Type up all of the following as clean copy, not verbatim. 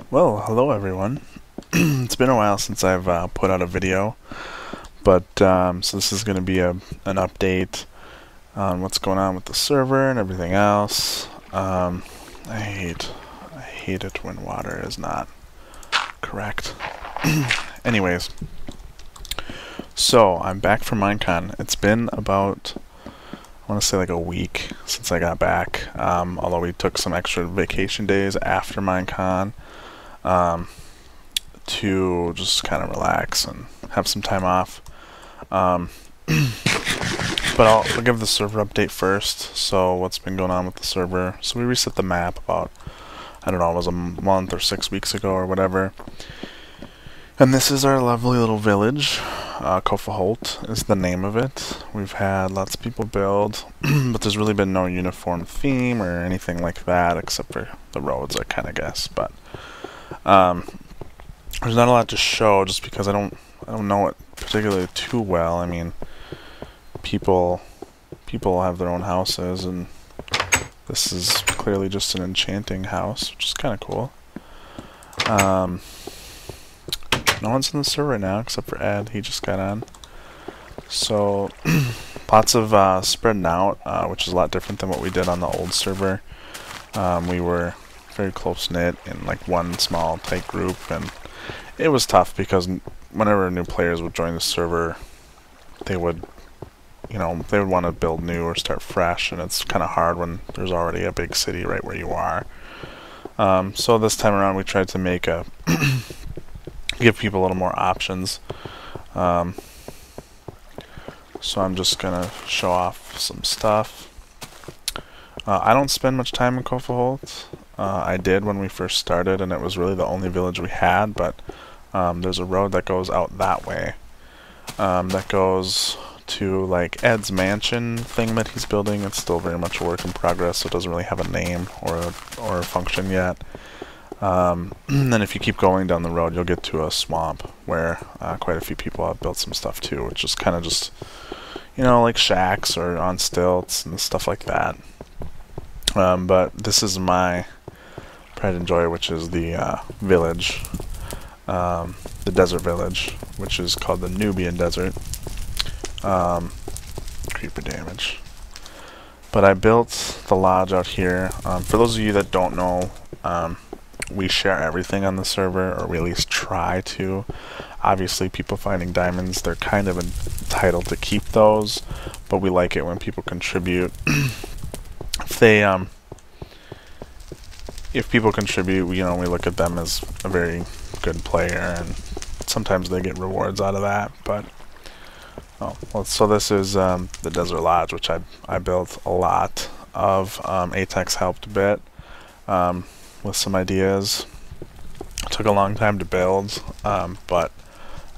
Well, hello everyone. It's been a while since I've put out a video, but so this is going to be an update on what's going on with the server and everything else. I hate it when water is not correct. Anyways, so I'm back from Minecon. It's been about, I want to say like a week since I got back, although we took some extra vacation days after Minecon. To just kind of relax and have some time off. But I'll give the server update first. So what's been going on with the server? So we reset the map about, I don't know, it was a month or 6 weeks ago or whatever. And this is our lovely little village. Kofaholt is the name of it. We've had lots of people build, but there's really been no uniform theme or anything like that, except for the roads, I kind of guess. But there's not a lot to show, just because I don't know it particularly too well. I mean, people have their own houses, and this is clearly just an enchanting house, which is kind of cool. No one's in the server right now except for Ed. He just got on. So lots of spreading out, which is a lot different than what we did on the old server. We were very close-knit in like one small tight group, and it was tough because whenever new players would join the server, they would want to build new or start fresh, and it's kind of hard when there's already a big city right where you are. So this time around we tried to make a give people a little more options. So I'm just gonna show off some stuff. I don't spend much time in Kofaholt. I did when we first started, and it was really the only village we had, but there's a road that goes out that way. That goes to like Ed's mansion thing that he's building. It's still very much a work in progress, so it doesn't really have a name or a function yet. And then if you keep going down the road, you'll get to a swamp where quite a few people have built some stuff too, which is kind of just, like shacks or on stilts and stuff like that. But this is my pride and joy, which is the village, the desert village, which is called the Nubian Desert. Creeper damage. But I built the lodge out here. For those of you that don't know, we share everything on the server, or we at least try to. Obviously, people finding diamonds, they're kind of entitled to keep those, but we like it when people contribute. If people contribute, we look at them as a very good player, and sometimes they get rewards out of that. But so this is the Desert Lodge, which I built a lot of. Atex helped a bit with some ideas. It took a long time to build, but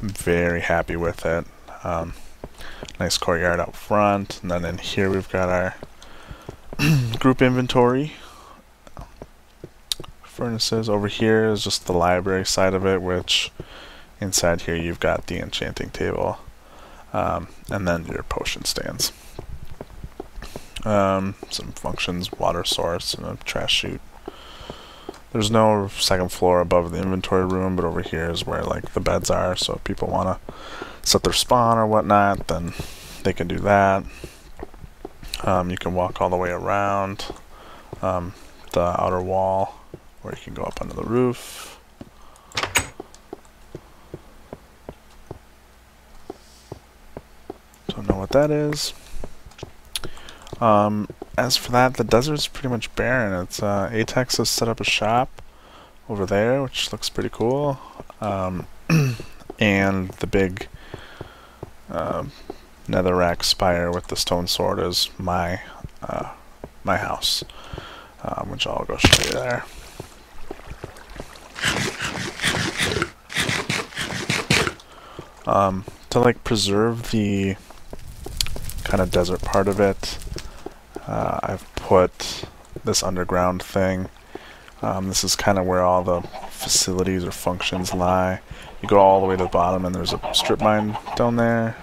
I'm very happy with it. Nice courtyard out front, and then in here we've got our group inventory. Furnaces. Over here is just the library side of it, which inside here you've got the enchanting table, and then your potion stands. Some functions, water source, and a trash chute. There's no second floor above the inventory room, but over here is where like the beds are, so if people want to set their spawn or whatnot, then they can do that. You can walk all the way around the outer wall, or you can go up onto the roof. Don't know what that is. As for that, the desert's pretty much barren. It's Atex has set up a shop over there, which looks pretty cool. And the big netherrack spire with the stone sword is my house, which I'll go show you there. To like preserve the kind of desert part of it, I've put this underground thing. This is kind of where all the facilities or functions lie. You go all the way to the bottom, and there's a strip mine down there.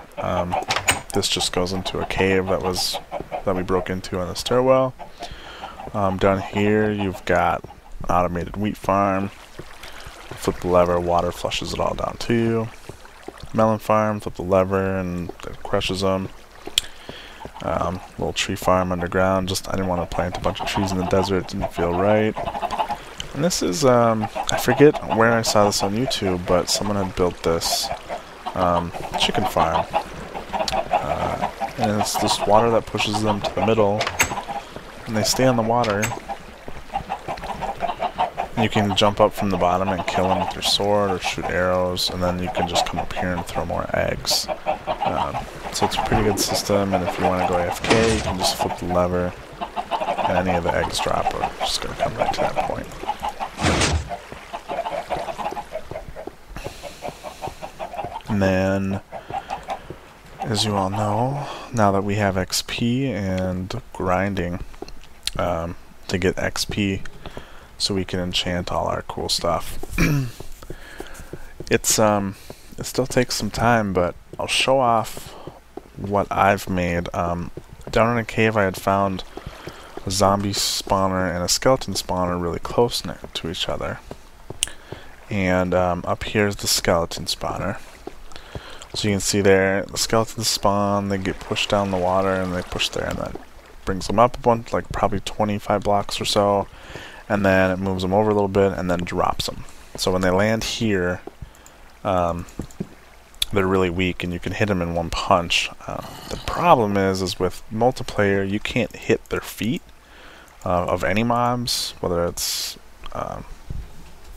This just goes into a cave that we broke into on the stairwell. Down here you've got an automated wheat farm. Flip the lever, water flushes it all down to you. Melon farm, flip the lever and it crushes them. Little tree farm underground, just I didn't want to plant a bunch of trees in the desert, it didn't feel right. And this is, I forget where I saw this on YouTube, but someone had built this chicken farm. And it's this water that pushes them to the middle, and they stay on the water. You can jump up from the bottom and kill them with your sword or shoot arrows, and then you can just come up here and throw more eggs. So it's a pretty good system, and if you want to go AFK, you can just flip the lever, and any of the eggs drop are just going to come right to that point. And then, as you all know, now that we have XP and grinding to get XP, so we can enchant all our cool stuff. It still takes some time, but I'll show off what I've made. Down in a cave I had found a zombie spawner and a skeleton spawner really close to each other. And up here is the skeleton spawner. So you can see there, the skeletons spawn, they get pushed down the water, and they push there, and that brings them up a bunch, like probably 25 blocks or so. And then it moves them over a little bit and then drops them. So when they land here, they're really weak and you can hit them in one punch. The problem is with multiplayer, you can't hit their feet of any mobs, whether it's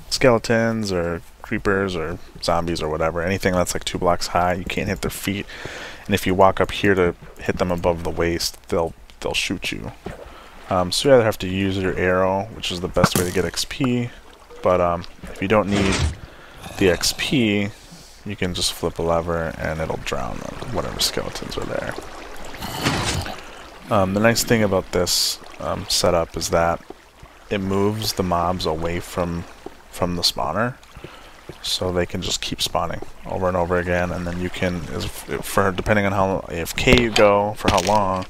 skeletons or creepers or zombies or whatever. Anything that's like 2 blocks high, you can't hit their feet. And if you walk up here to hit them above the waist, they'll shoot you. So you either have to use your arrow, which is the best way to get XP, but if you don't need the XP, you can just flip a lever and it'll drown them, whatever skeletons are there. The nice thing about this setup is that it moves the mobs away from the spawner, so they can just keep spawning over and over again, and then you can, depending on how AFK you go, for how long,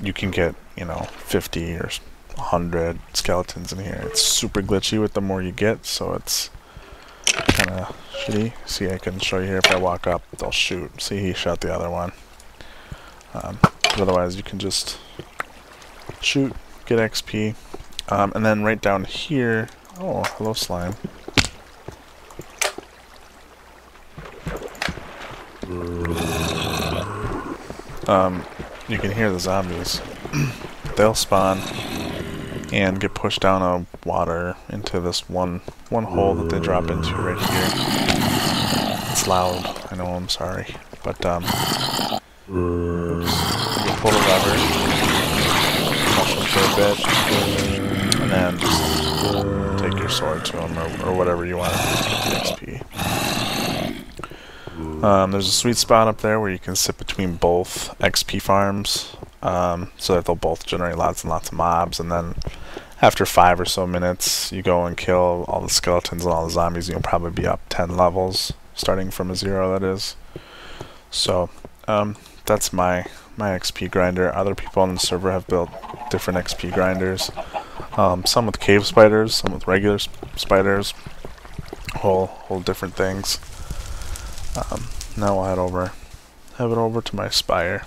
you can get, 50 or 100 skeletons in here. It's super glitchy with the more you get, so it's kind of shitty. See, I can show you here, if I walk up, they'll shoot. See, he shot the other one. But otherwise, you can just shoot, get XP. And then right down here, oh, hello slime. You can hear the zombies. They'll spawn and get pushed down a water into this one hole that they drop into right here. It's loud, I know, I'm sorry. But oops. You pull the lever, push them for a bit, and then just take your sword to them or whatever you want to get the XP. There's a sweet spot up there where you can sit between both XP farms, so that they'll both generate lots and lots of mobs, and then after 5 or so minutes you go and kill all the skeletons and all the zombies. You'll probably be up 10 levels, starting from a 0, that is. So that's my XP grinder. Other people on the server have built different XP grinders, some with cave spiders, some with regular spiders, whole different things. Now I'll head over to my spire.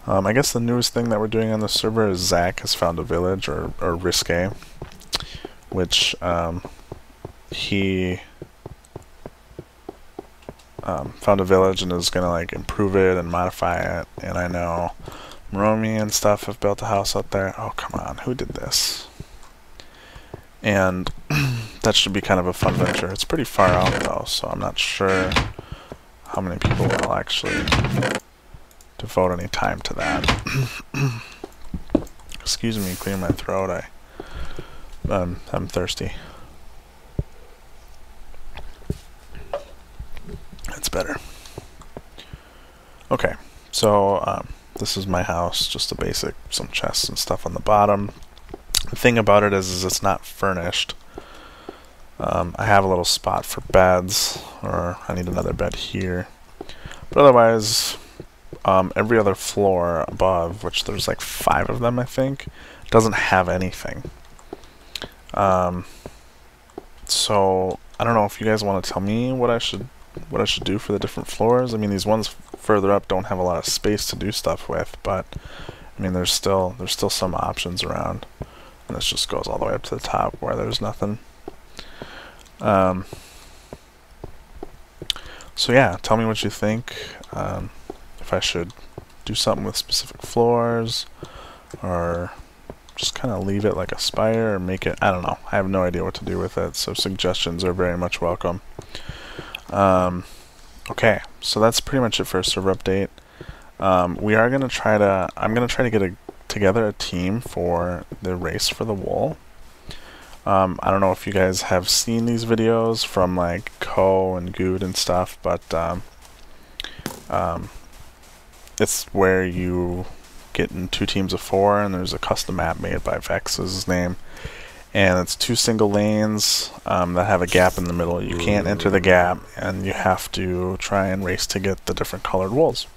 I guess the newest thing that we're doing on the server is Zach has found a village, or Risque, which he found a village and is gonna like improve it and modify it. And I know Romy and stuff have built a house out there. Oh, come on, who did this? And that should be kind of a fun venture. It's pretty far out though, so I'm not sure how many people will actually devote any time to that. Excuse me, clear my throat. I'm thirsty. It's better. Okay, so this is my house, just a basic, some chests and stuff on the bottom. The thing about it is it's not furnished. I have a little spot for beds, or I need another bed here. But otherwise, every other floor above, which there's like 5 of them, I think, doesn't have anything. So I don't know if you guys want to tell me what I should do for the different floors. I mean, these ones further up don't have a lot of space to do stuff with, but I mean, there's still some options around. And this just goes all the way up to the top where there's nothing. So yeah, tell me what you think. If I should do something with specific floors, or just kind of leave it like a spire, or make it, I don't know. I have no idea what to do with it, so suggestions are very much welcome. Okay, so that's pretty much it for a server update. I'm gonna try to get together a team for the race for the wool. I don't know if you guys have seen these videos from like Co and Good and stuff, but it's where you get in 2 teams of 4, and there's a custom map made by Vex is his name, and it's 2 single lanes that have a gap in the middle. You can't enter the gap, and you have to try and race to get the different colored wools.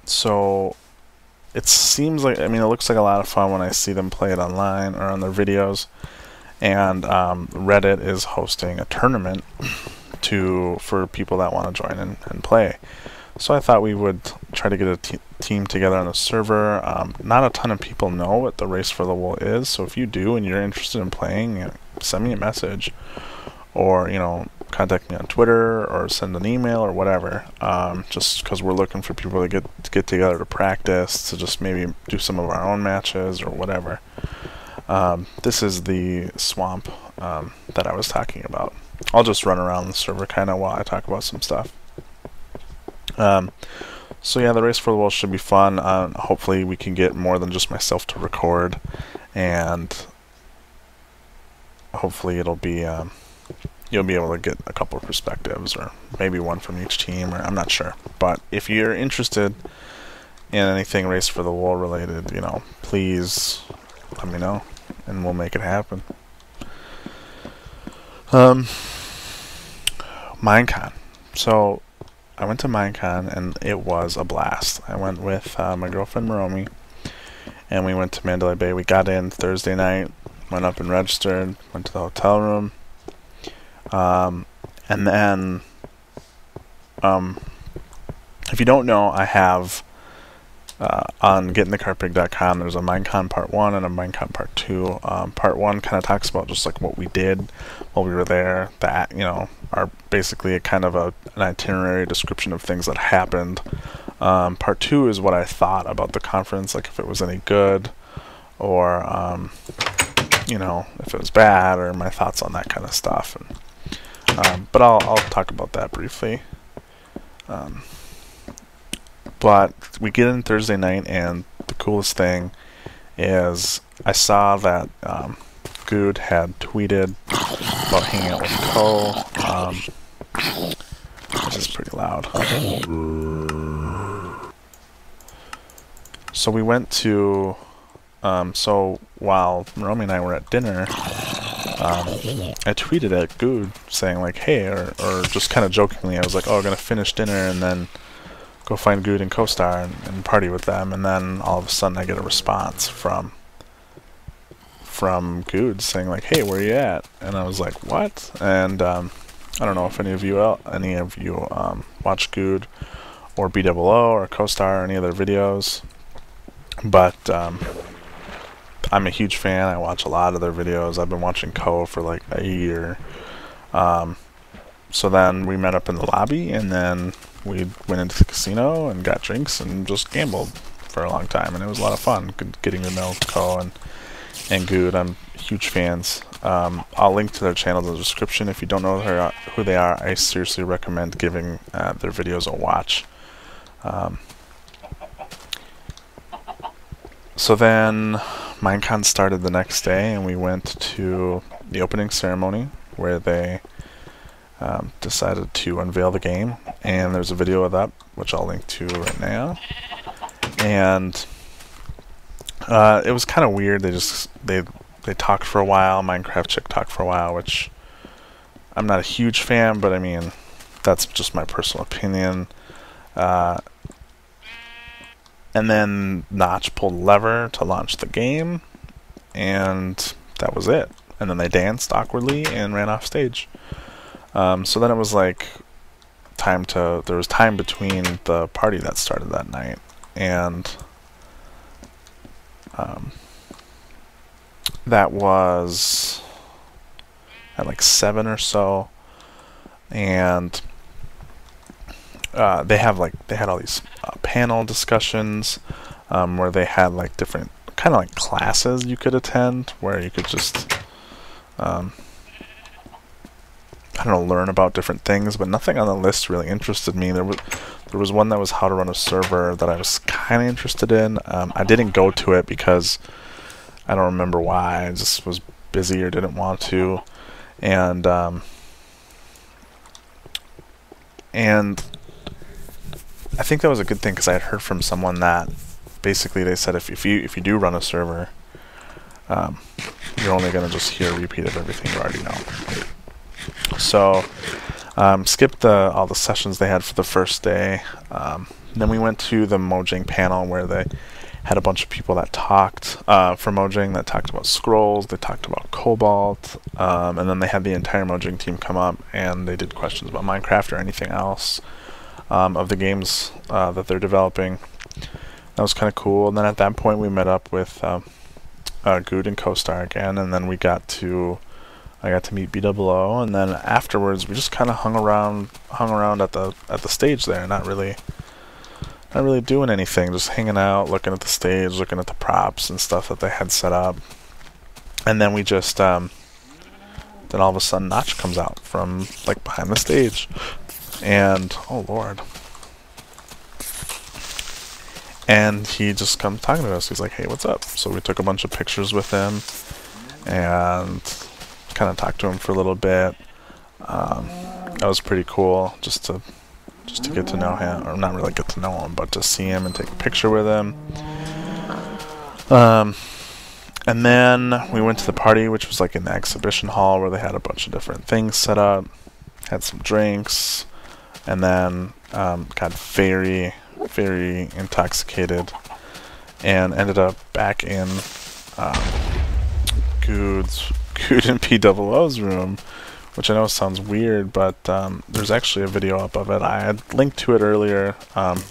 So it seems like, I mean, it looks like a lot of fun when I see them play it online or on their videos, and Reddit is hosting a tournament for people that want to join and play. So I thought we would try to get a team together on the server. Not a ton of people know what the Race for the Wool is, so if you do and you're interested in playing, you know, send me a message, or contact me on Twitter, or send an email, or whatever. Just because we're looking for people to get together to practice, to just maybe do some of our own matches or whatever. This is the swamp that I was talking about. I'll just run around the server kind of while I talk about some stuff. So yeah, the Race for the Wool should be fun. Hopefully we can get more than just myself to record, and hopefully it'll be you'll be able to get a couple of perspectives, or maybe one from each team, or I'm not sure. But if you're interested in anything Race for the Wool related, please let me know, and we'll make it happen. Minecon. So I went to Minecon, and it was a blast. I went with my girlfriend Maromi, and we went to Mandalay Bay. We got in Thursday night, went up and registered, went to the hotel room, and then if you don't know, I have on gettingthecarpig.com, there's a Minecon Part 1 and a Minecon Part 2. Part 1 kind of talks about just like what we did while we were there, that, are basically a kind of an itinerary description of things that happened. Part 2 is what I thought about the conference, like if it was any good, or, if it was bad, or my thoughts on that kind of stuff. But I'll talk about that briefly. But we get in Thursday night, and the coolest thing is I saw that Good had tweeted about hanging out with Co. This is pretty loud. So we went to, so while Romy and I were at dinner, I tweeted at Good saying like, hey, or just kind of jokingly, I was like, oh, I'm going to finish dinner and then go find Good and Co-Star and party with them, and then all of a sudden I get a response from Good saying like, hey, where you at? And I was like, what? And I don't know if any of you watch Good or BOO or Co-Star or any other videos, but I'm a huge fan. I watch a lot of their videos. I've been watching Co for like a year. So then we met up in the lobby, and then we went into the casino and got drinks and just gambled for a long time, and it was a lot of fun getting to know Co and Good. I'm huge fans. I'll link to their channel in the description. If you don't know who they are, I seriously recommend giving their videos a watch. So then Minecon started the next day, and we went to the opening ceremony where they decided to unveil the game, and there's a video of that which I'll link to right now. And it was kind of weird. They talked for a while. Minecraft Chick talked for a while, which I'm not a huge fan, but I mean, that's just my personal opinion. And then Notch pulled a lever to launch the game, and that was it. And then they danced awkwardly and ran off stage. So then it was like there was time between the party that started that night, and that was at like 7 or so, and they had all these panel discussions where they had like different kind of like classes you could attend, where you could just I don't know, learn about different things, but nothing on the list really interested me. There was one that was how to run a server that I was kind of interested in. I didn't go to it because I don't remember why. I just was busy or didn't want to, and I think that was a good thing, because I had heard from someone that basically they said if you do run a server, you're only going to just hear a repeat of everything you already know. So skipped all the sessions they had for the first day. Then we went to the Mojang panel, where they had a bunch of people that talked for Mojang, that talked about scrolls, they talked about Cobalt, and then they had the entire Mojang team come up and they did questions about Minecraft or anything else of the games that they're developing. That was kind of cool. And then at that point we met up with Good and CoStar again, and then I got to meet B00, and then afterwards we just kind of hung around at the stage there, not really doing anything, just hanging out, looking at the stage, looking at the props and stuff that they had set up. And then we just then all of a sudden Notch comes out from like behind the stage, and oh lord, and he just comes talking to us. He's like, hey, what's up? So we took a bunch of pictures with him and kind of talked to him for a little bit. That was pretty cool, just to get to know him, or not really get to know him, but to see him and take a picture with him. And then we went to the party, which was like in the exhibition hall, where they had a bunch of different things set up, had some drinks, and then got very, very intoxicated and ended up back in Good and P00's room, which I know sounds weird, but there's actually a video up of it. I had linked to it earlier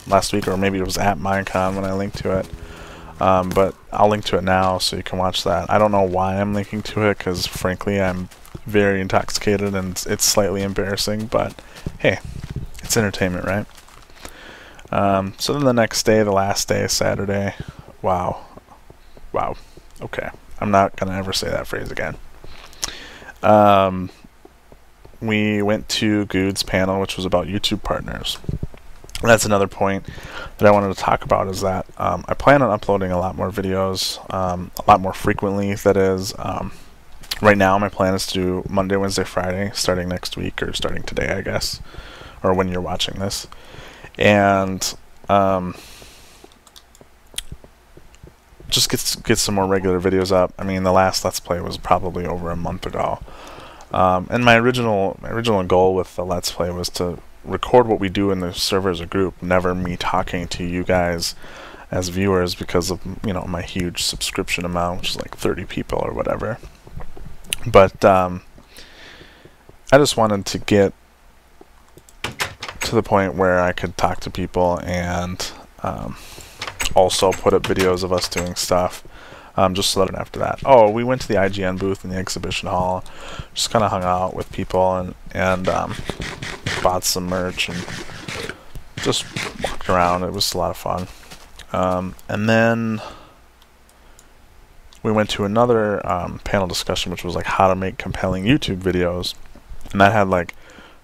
last week, or maybe it was at Minecon when I linked to it, but I'll link to it now so you can watch that. I don't know why I'm linking to it, because frankly I'm very intoxicated and it's slightly embarrassing, but hey, it's entertainment, right? So then the next day, the last day, Saturday, wow, okay, I'm not gonna ever say that phrase again. We went to Good's panel, which was about YouTube partners. And that's another point that I wanted to talk about, is that I plan on uploading a lot more videos, a lot more frequently, that is. Right now my plan is to do Monday, Wednesday, Friday, starting next week, or starting today, I guess, or when you're watching this. And just get some more regular videos up. I mean, the last Let's Play was probably over a month ago. And my original goal with the Let's Play was to record what we do in the server as a group, never me talking to you guys as viewers, because of, you know, my huge subscription amount, which is like 30 people or whatever. But I just wanted to get to the point where I could talk to people and also put up videos of us doing stuff. Just so that after that, we went to the IGN booth in the exhibition hall, just kind of hung out with people and bought some merch and just walked around. It was a lot of fun. And then we went to another panel discussion, which was like how to make compelling YouTube videos, and that had like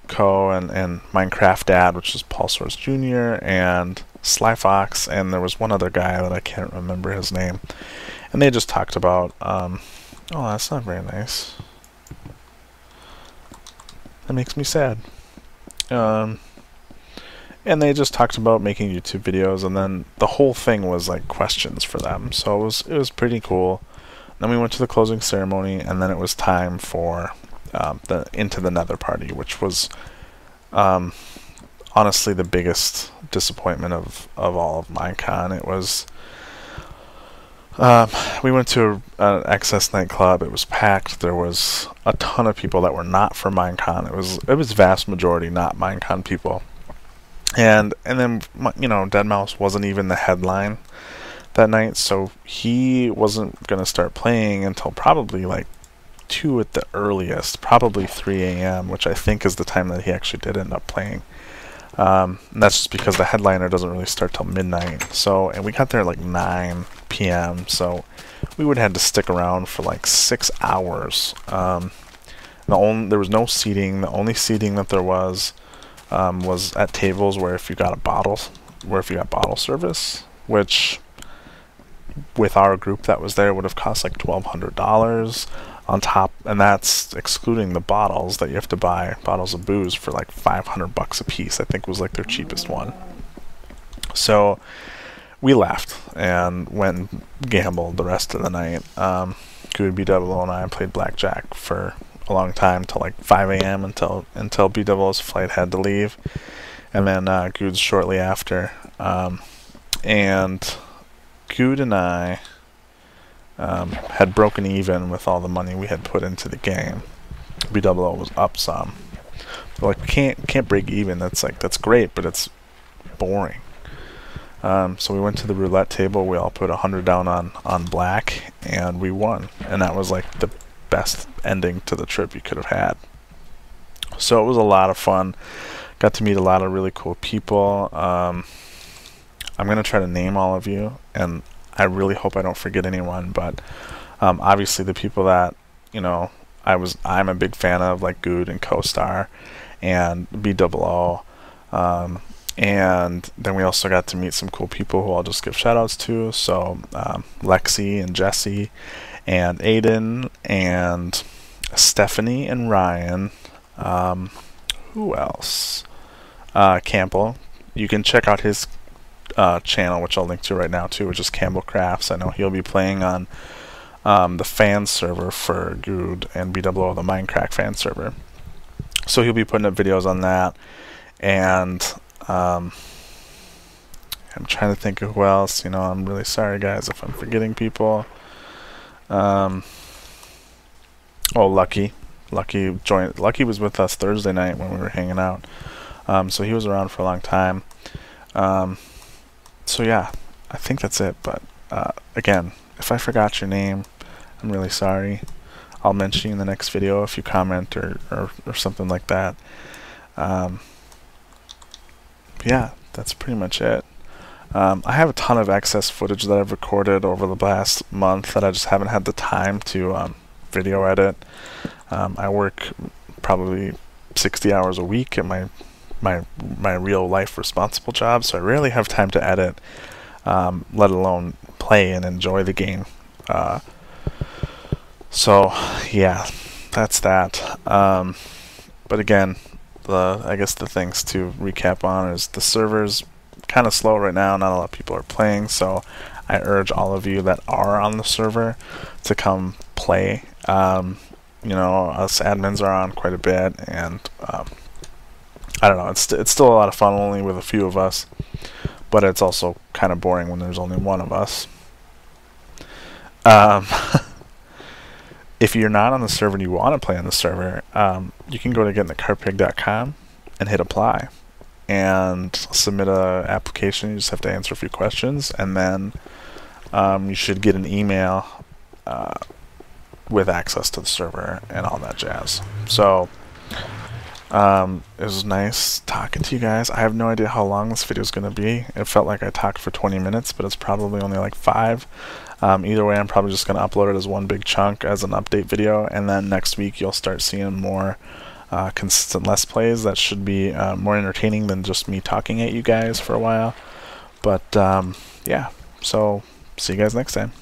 and Minecraft Dad, which is Paul Source Jr., and Sly Fox, and there was one other guy that I can't remember his name. And they just talked about, oh, that's not very nice. That makes me sad. And they just talked about making YouTube videos, and then the whole thing was like questions for them. So it was pretty cool. Then we went to the closing ceremony, and then it was time for the Into the Nether party, which was honestly the biggest disappointment of all of Minecon. It was we went to an Excess nightclub. It was packed. There was a ton of people that were not from Minecon. It was vast majority not Minecon people. And then Deadmau5 wasn't even the headline that night, so he wasn't gonna start playing until probably like 2 at the earliest, probably 3 a.m., which I think is the time that he actually did end up playing. And that's just because the headliner doesn't really start till midnight. So, and we got there at like 9 p.m. So we would have had to stick around for like 6 hours. There was no seating. The only seating that there was at tables where if you got bottle service, which with our group that was there would have cost like $1,200 on top, and that's excluding the bottles that you have to buy, bottles of booze for like $500 a piece. I think was like their cheapest one. So we left and went and gambled the rest of the night. Good B00 and I played blackjack for a long time till like 5 a.m. until B00's flight had to leave, and then Good shortly after. And Good and I had broken even with all the money we had put into the game. B00 was up some. But like, we can't break even. That's great, but it's boring. So we went to the roulette table. We all put 100 down on black, and we won. And that was like the best ending to the trip you could have had. So it was a lot of fun. Got to meet a lot of really cool people. I'm gonna try to name all of you, and I really hope I don't forget anyone, but obviously the people that I'm a big fan of, like Good and Co-Star and B00, and then we also got to meet some cool people who I'll just give shout outs to. So Lexi and Jesse and Aiden and Stephanie and Ryan. Who else? Campbell. You can check out his channel, which I'll link to right now too, which is Campbell Crafts. I know he'll be playing on the fan server for Good and B00, the Minecraft fan server. So he'll be putting up videos on that. And I'm trying to think of who else. I'm really sorry guys if I'm forgetting people. Oh, Lucky joined. Lucky was with us Thursday night when we were hanging out. So he was around for a long time. So yeah, I think that's it. But again, if I forgot your name, I'm really sorry. I'll mention you in the next video if you comment or something like that. Yeah, that's pretty much it. I have a ton of excess footage that I've recorded over the last month that I just haven't had the time to video edit. I work probably 60 hours a week at my real life responsible job, so I rarely have time to edit, let alone play and enjoy the game. So yeah, that's that. But again, I guess the things to recap on is the server's kind of slow right now. Not a lot of people are playing, so I urge all of you that are on the server to come play. Us admins are on quite a bit, and I don't know, it's still a lot of fun only with a few of us, but it's also kind of boring when there's only one of us. If you're not on the server and you want to play on the server, you can go to getinthecarpig.com and hit apply and submit a application. You just have to answer a few questions, and then you should get an email with access to the server and all that jazz. So it was nice talking to you guys. I have no idea how long this video is going to be. It felt like I talked for 20 minutes, but it's probably only like 5. Either way, I'm probably just going to upload it as one big chunk as an update video, and then next week you'll start seeing more consistent Let's Plays that should be more entertaining than just me talking at you guys for a while. But yeah, so see you guys next time.